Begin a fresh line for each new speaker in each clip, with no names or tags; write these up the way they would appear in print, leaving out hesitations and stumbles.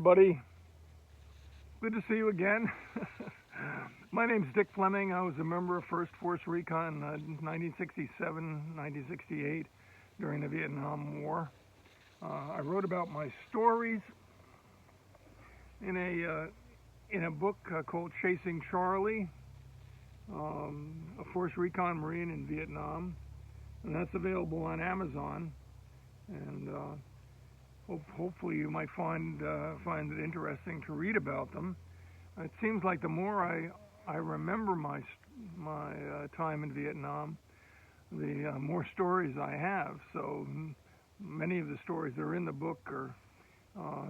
everybody. Good to see you again. My name's Dick Fleming. I was a member of First Force Recon in 1967, 1968 during the Vietnam War. I wrote about my stories in a book called Chasing Charlie, a Force Recon Marine in Vietnam, and that's available on Amazon. And hopefully you might find it interesting to read about them. It seems like the more I remember my time in Vietnam, the more stories I have. So many of the stories that are in the book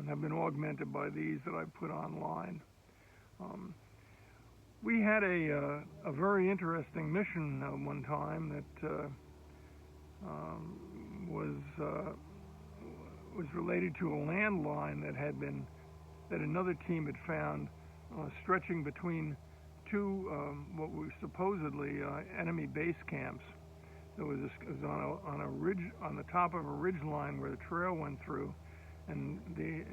have been augmented by these that I put online. We had a very interesting mission one time that was related to a landline that another team had found stretching between two what were supposedly enemy base camps. It was on a ridge, on the top of a ridge line where the trail went through, and the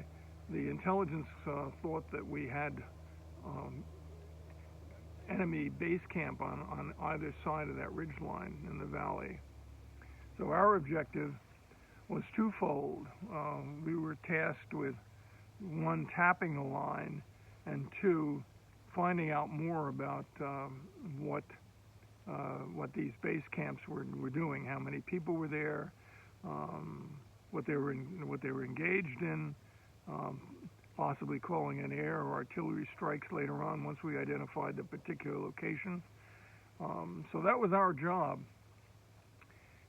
intelligence thought that we had enemy base camp on either side of that ridge line in the valley. So our objective was twofold. We were tasked with, one, tapping the line, and two, finding out more about what these base camps were doing, how many people were there, what they were engaged in, possibly calling in air or artillery strikes later on once we identified the particular location. So that was our job.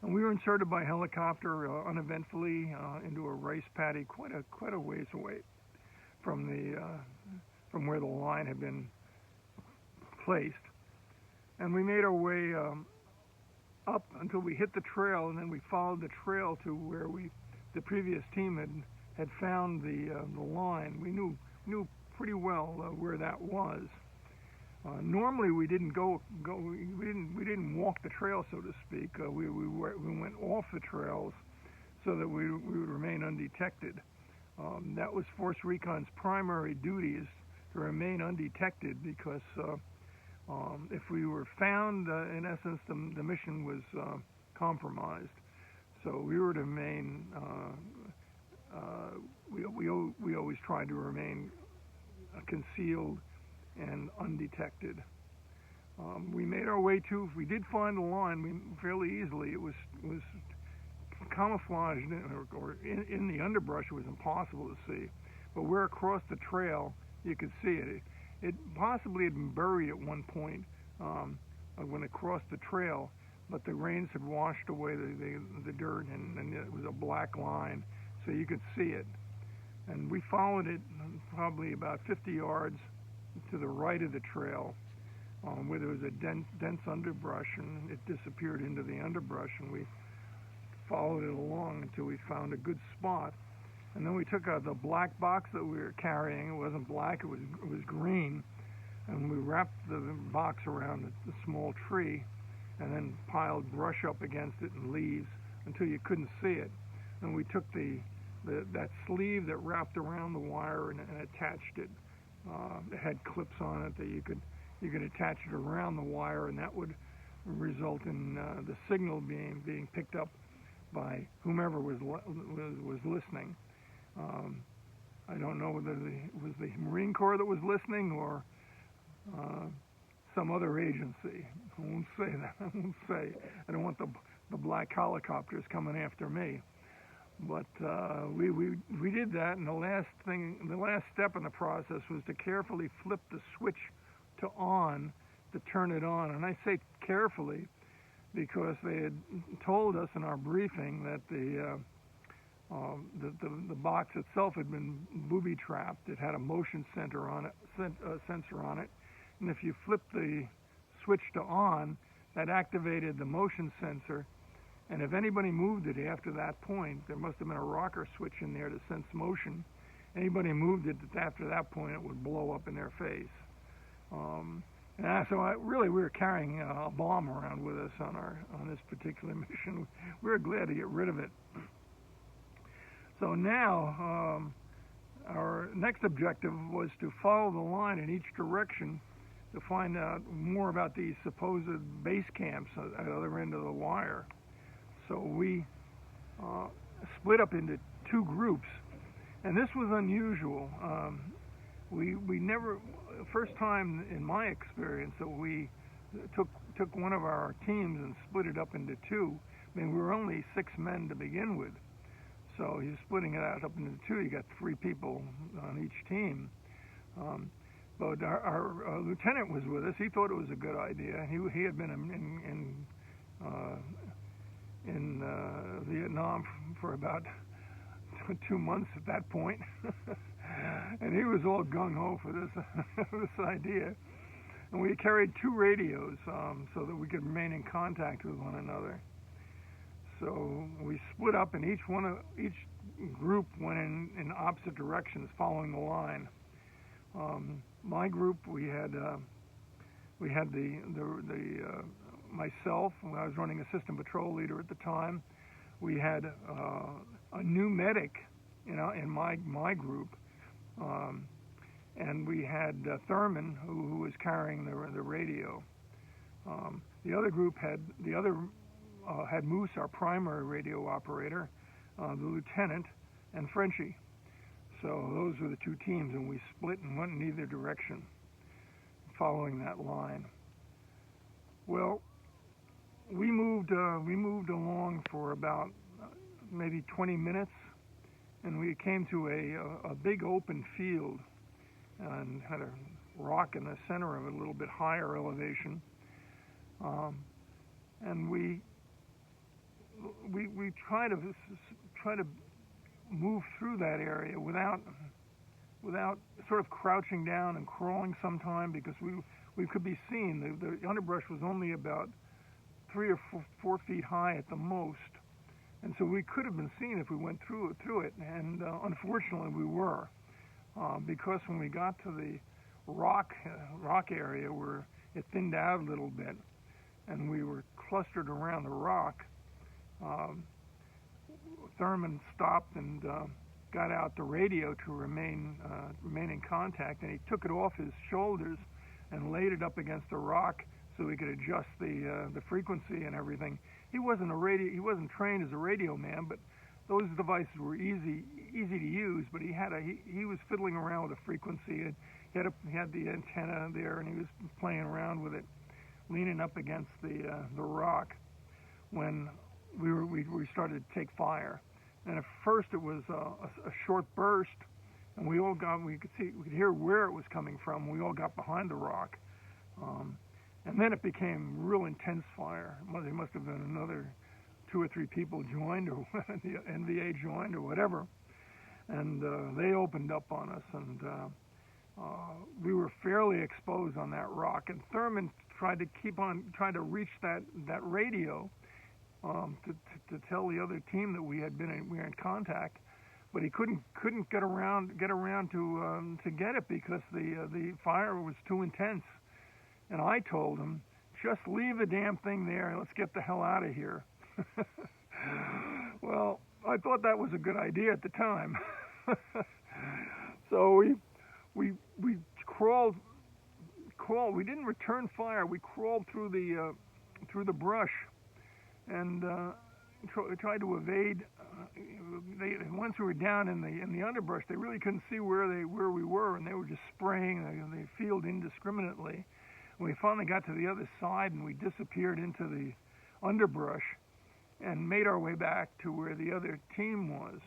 And we were inserted by helicopter uneventfully into a rice paddy quite a ways away from where the line had been placed. And we made our way up until we hit the trail, and then we followed the trail to where the previous team had found the line. We knew pretty well where that was. Normally we didn't we didn't walk the trail, so to speak. We went off the trails so that we would remain undetected. That was Force Recon's primary duty, is to remain undetected, because if we were found, in essence, the mission was compromised. So we were to remain. We always tried to remain concealed and undetected. We made our way to. If we did find the line, fairly easily. It was camouflaged or in the underbrush. It was impossible to see. But where across the trail, you could see it. It possibly had been buried at one point when it crossed the trail, but the rains had washed away the dirt, and it was a black line, so you could see it. And we followed it probably about 50 yards to the right of the trail, where there was a dense underbrush, and it disappeared into the underbrush, and we followed it along until we found a good spot. And then we took out the black box that we were carrying. It wasn't black, it was green, and we wrapped the box around the small tree, and then piled brush up against it and leaves until you couldn't see it. And we took that sleeve that wrapped around the wire and attached it. It had clips on it that you could attach it around the wire, and that would result in the signal being picked up by whomever was listening. I don't know whether it was the Marine Corps that was listening or some other agency. I won't say that. I won't say. I don't want the black helicopters coming after me. But we did that, and the last step in the process was to carefully flip the switch to on to turn it on. And I say carefully because they had told us in our briefing that the box itself had been booby trapped. It had a motion sensor on it, and if you flip the switch to on, that activated the motion sensor. And if anybody moved it after that point, there must have been a rocker switch in there to sense motion. Anybody moved it after that point, it would blow up in their face. So we were carrying a bomb around with us on this particular mission. We were glad to get rid of it. So now our next objective was to follow the line in each direction to find out more about these supposed base camps at the other end of the wire. So we split up into two groups, and this was unusual. We never, first time in my experience that we took one of our teams and split it up into two. I mean, we were only 6 men to begin with, so you're splitting it out up into two. You got 3 people on each team. But our lieutenant was with us. He thought it was a good idea. He had been in Vietnam for about 2 months at that point, and he was all gung ho for this idea. And we carried 2 radios so that we could remain in contact with one another. So we split up, and each group went in opposite directions, following the line. My group, we had myself. I was running assistant patrol leader at the time. We had a new medic, in my group, and we had Thurman who was carrying the radio. The other group had Moose, our primary radio operator, the lieutenant, and Frenchie. So those were the 2 teams, and we split and went in either direction, following that line. Well, we moved along for about maybe 20 minutes, and we came to a big open field, and had a rock in the center of it, a little bit higher elevation, and we try to move through that area without sort of crouching down and crawling sometime, because we could be seen. The underbrush was only about 3 or 4 feet high at the most, and so we could have been seen if we went through it. And unfortunately, we were, because when we got to the rock area where it thinned out a little bit, and we were clustered around the rock. Thurman stopped and got out the radio to remain in contact, and he took it off his shoulders and laid it up against the rock so he could adjust the frequency and everything. He wasn't trained as a radio man, but those devices were easy to use. But he was fiddling around with the frequency. He had the antenna there, and he was playing around with it, leaning up against the rock when we started to take fire. And at first it was a short we could hear where it was coming from. We all got behind the rock, and then it became real intense fire. There must have been another 2 or 3 people joined, or the NVA joined, or whatever, and they opened up on us, and we were fairly exposed on that rock. And Thurman tried to reach that radio to tell the other team that we were in contact, but he couldn't get around to get it, because the fire was too intense. And I told him, just leave the damn thing there and let's get the hell out of here. Well, I thought that was a good idea at the time. So we crawled. We didn't return fire. We crawled through the brush and tried to evade. Once we were down in the underbrush, they really couldn't see where we were, and they were just spraying the field indiscriminately. And we finally got to the other side, and we disappeared into the underbrush and made our way back to where the other team was.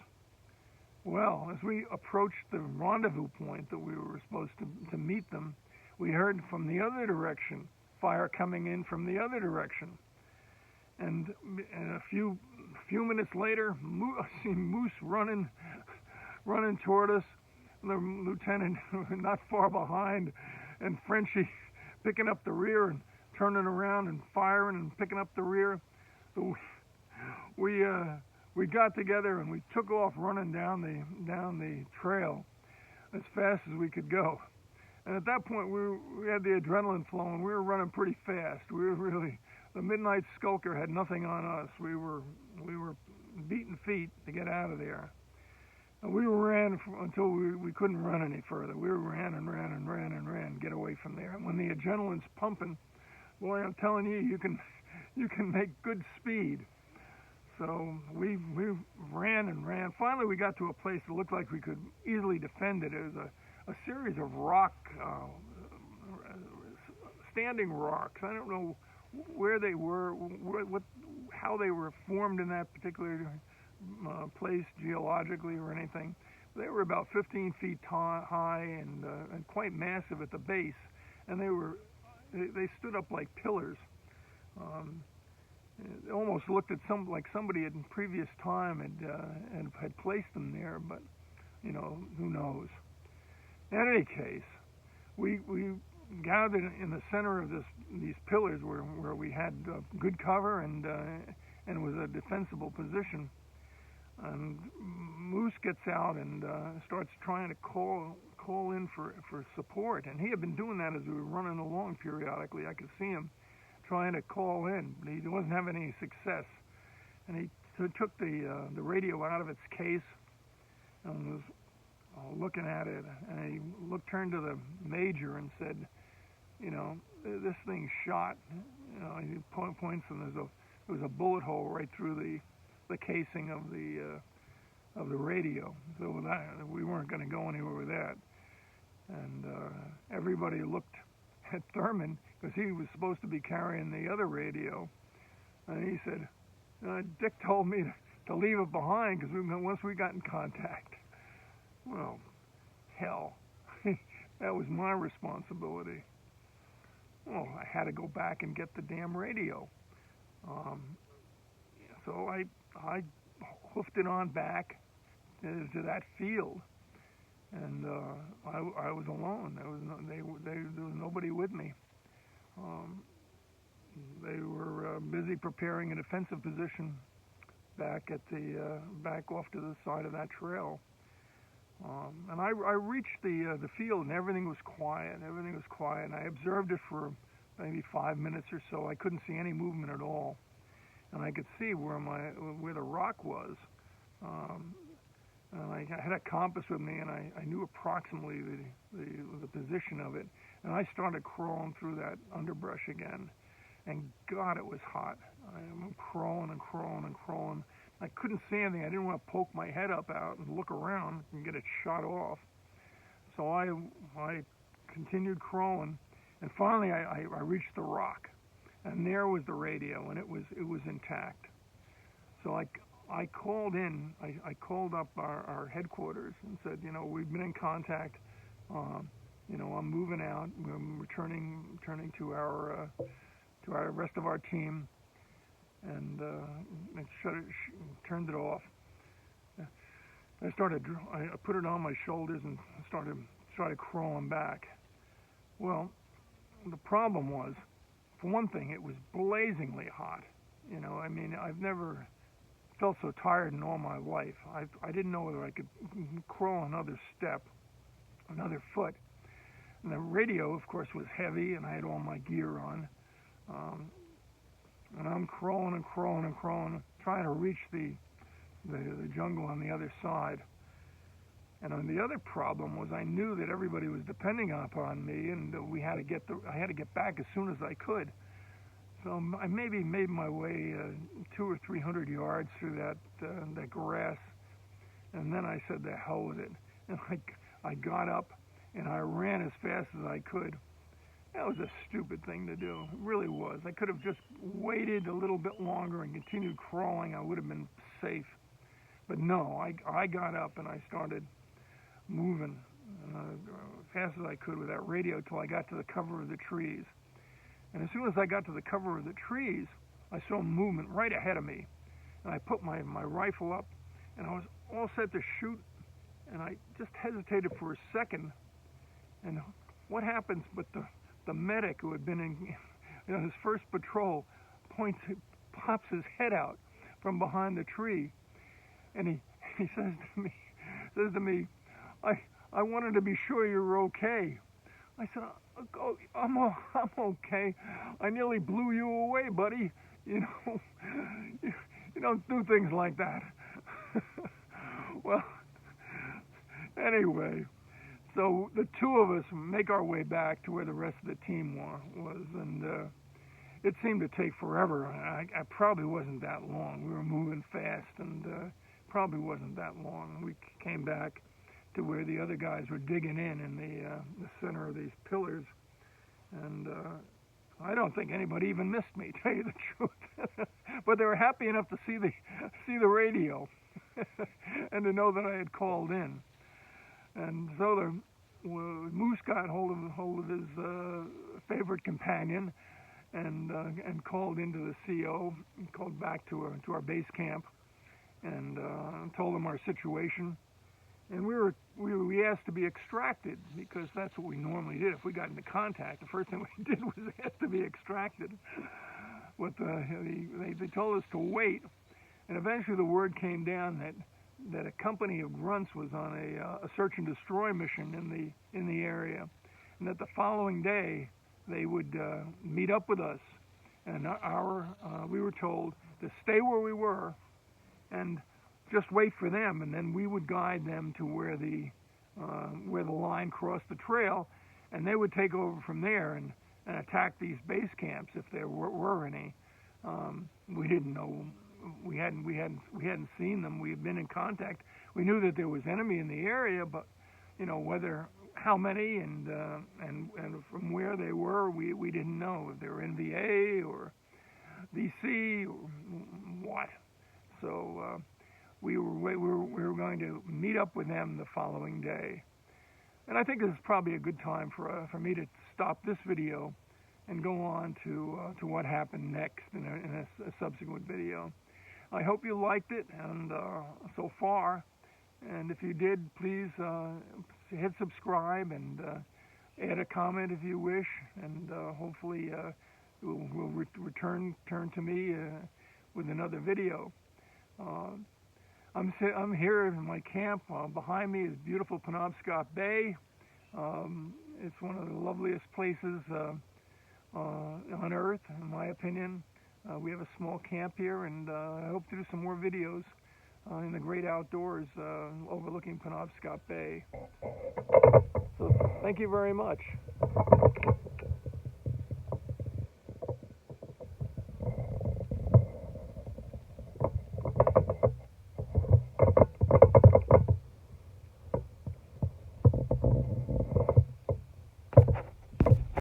Well, as we approached the rendezvous point that we were supposed to meet them, we heard from the other direction, fire coming in from the other direction. And a few minutes later, I see Moose running toward us, the lieutenant not far behind, and Frenchie picking up the rear and turning around and firing and picking up the rear. So we got together and we took off running down the trail as fast as we could go. And at that point, we had the adrenaline flowing. We were running pretty fast. The Midnight Skulker had nothing on us. We were beating feet to get out of there. And we ran until we couldn't run any further. We ran and ran and ran and ran, get away from there. And when the adrenaline's pumping, boy, I'm telling you, you can make good speed. So we ran and ran. Finally, we got to a place that looked like we could easily defend it. It was a series of rock, standing rocks. I don't know where they were, how they were formed in that particular place geologically or anything. They were about 15 feet high and quite massive at the base, and they stood up like pillars. It almost looked at like somebody in previous time had placed them there, but who knows. In any case, we gathered in the center of these pillars where we had good cover and was a defensible position. And Moose gets out and starts trying to call in for support, and he had been doing that as we were running along periodically. I could see him trying to call in, but he wasn't having any success. And he took the radio out of its case and was looking at it, and he turned to the major and said, this thing's shot. He points, and there was a bullet hole right through the casing of the radio. So we weren't going to go anywhere with that. And everybody looked at Thurman because he was supposed to be carrying the other radio, and he said, "Dick told me to leave it behind because once we got in contact." Well, hell, that was my responsibility. Well, I had to go back and get the damn radio. So I hoofed it on back to that field, and I was alone. There was nobody with me. They were busy preparing a defensive position back off to the side of that trail. And I reached the field, and everything was quiet. Everything was quiet, and I observed it for maybe 5 minutes or so. I couldn't see any movement at all, and I could see where the rock was. And I had a compass with me, and I knew approximately the position of it. And I started crawling through that underbrush again, and God, it was hot. I'm crawling and crawling and crawling. I couldn't see anything. I didn't want to poke my head up out and look around and get it shot off. So I continued crawling, and finally I reached the rock, and there was the radio, and it was intact. So I called in. I called up our headquarters and said, we've been in contact. I'm moving out. I'm returning to our rest of our team. And turned it off. I put it on my shoulders and started crawling back. Well, the problem was, for one thing, it was blazingly hot. I've never felt so tired in all my life. I didn't know whether I could crawl another step, another foot. And the radio, of course, was heavy, and I had all my gear on. And I'm crawling and crawling and crawling, trying to reach the jungle on the other side. And the other problem was I knew that everybody was depending upon me, and I had to get back as soon as I could. So I maybe made my way 200 or 300 yards through that grass, and then I said, "The hell with it!" And I got up and I ran as fast as I could. That was a stupid thing to do. It really was. I could have just waited a little bit longer and continued crawling. I would have been safe. But no, I got up and I started moving as fast as I could with that radio till I got to the cover of the trees. And as soon as I got to the cover of the trees, I saw movement right ahead of me. And I put my rifle up, and I was all set to shoot, and I just hesitated for a second. And what happens but the medic who had been in his first patrol pops his head out from behind the tree, and he says to me, I wanted to be sure you were okay. I said, "Oh, I'm okay. I nearly blew you away, buddy. You don't do things like that." Well, Anyway, so the two of us make our way back to where the rest of the team was, and it seemed to take forever. I probably wasn't that long. We were moving fast, and probably wasn't that long. We came back to where the other guys were digging in the center of these pillars, and I don't think anybody even missed me, to tell you the truth. But they were happy enough to see the radio and to know that I had called in. And so Moose got hold of his favorite companion and called into the CO, and called back to our base camp, and told them our situation. And we asked to be extracted, because that's what we normally did. If we got into contact, the first thing we did was ask to be extracted. But they told us to wait, and eventually the word came down that a company of Grunts was on a search and destroy mission in the area, and that the following day they would meet up with us, and we were told to stay where we were and just wait for them, and then we would guide them to where the line crossed the trail, and they would take over from there and attack these base camps if there were any. We didn't know. We hadn't seen them. We had been in contact. We knew that there was enemy in the area, but how many and from where they were, we didn't know if they were NVA or VC or what. So we were going to meet up with them the following day. And I think this is probably a good time for me to stop this video and go on to what happened next in a subsequent video. I hope you liked it, and so far. And if you did, please hit subscribe and add a comment if you wish, and hopefully will return to me with another video. I'm here in my camp. Behind me is beautiful Penobscot Bay. It's one of the loveliest places on Earth, in my opinion. We have a small camp here, and I hope to do some more videos in the great outdoors overlooking Penobscot Bay. So thank you very much.